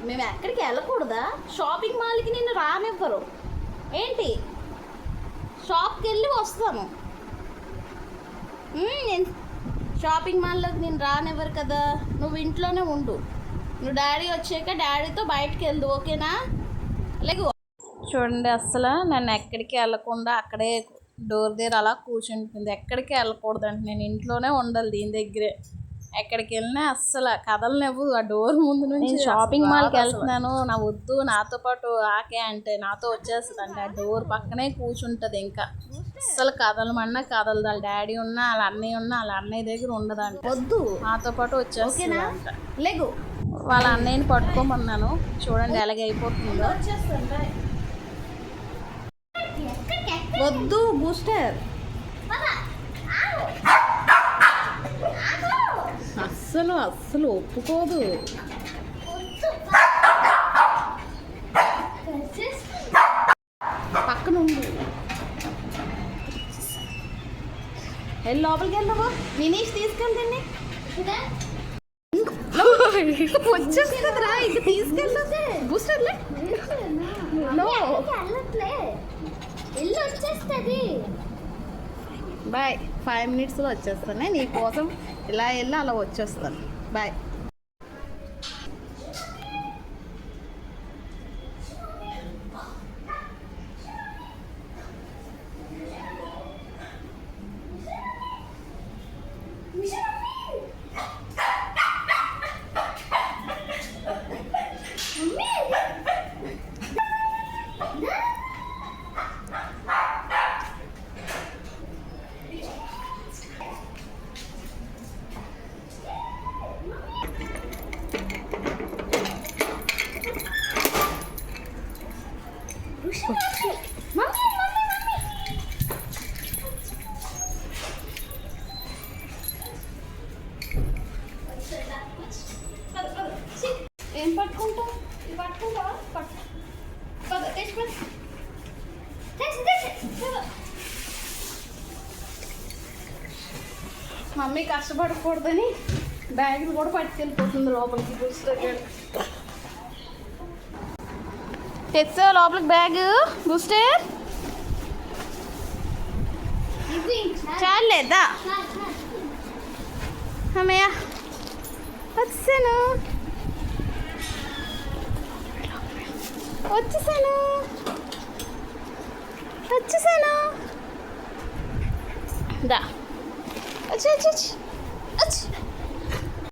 మేము ఎక్కడికి వెళ్ళకూడదా? షాపింగ్ మాల్కి నిన్ను రానివ్వరు ఏంటి? షాప్కి వెళ్ళి వస్తాము. నేను షాపింగ్ మాల్లోకి నేను రానివ్వరు కదా. నువ్వు ఇంట్లోనే ఉండు. నువ్వు డాడీ వచ్చాక డాడీతో బయటికి వెళ్దు, ఓకేనా? లేకు చూడండి, అసలు నన్ను ఎక్కడికి వెళ్ళకుండా అక్కడే డోర్ దగ్గర అలా కూర్చుంటుంది. ఎక్కడికి వెళ్ళకూడదంటే నేను ఇంట్లోనే ఉండాలి దీని దగ్గరే. ఎక్కడికి వెళ్ళినా అస్సలు కదలనివ్వు. ఆ డోర్ ముందు నుంచి షాపింగ్ మాల్కి వెళ్తున్నాను, నా వద్దు నాతో పాటు ఆకే అంటే నాతో వచ్చేస్తుంది అంటే ఆ డోర్ పక్కనే కూర్చుంటుంది. ఇంకా అస్సలు కదలమన్నా కదలదు. వాళ్ళ డాడీ ఉన్నా వాళ్ళ అన్నయ్య ఉన్నా వాళ్ళ అన్నయ్య దగ్గర ఉండదంట. వద్దు నాతో పాటు వచ్చేస్తుంది అంట. లేగు వాళ్ళ అన్నయ్యని పట్టుకోమన్నాను. చూడండి ఎలాగ అయిపోతుందో. వద్దు బూస్టర్, అస్సలు అస్సలు ఒప్పుకోదు. పక్కన ఉండు. వెళ్ళి లోపలికి వెళ్దావా? వినీష్ తీసుకెళ్తండి. వచ్చేస్తుందిరా, ఇక తీసుకెళ్ళదు. బూస్టర్లే వచ్చేస్తుంది. బాయ్. 5 minutesలో వచ్చేస్తాను. నీ కోసం ఇలా వెళ్ళి అలా వచ్చేస్తాను. బాయ్. ఏం పట్టుకుంటావు? ఇది పట్టుకుంటావా? మమ్మీ కష్టపడకూడదని బ్యాగులు కూడా పట్టుకెళ్ళిపోతుంది లోపలికి. బూస్టర్ తెచ్చా లోపలికి బ్యాగ్. బూస్టర్ చాలేదా? అమ్మయ్య వచ్చేసాను వచ్చేసాను వచ్చేసాను. దా వచ్చి వచ్చి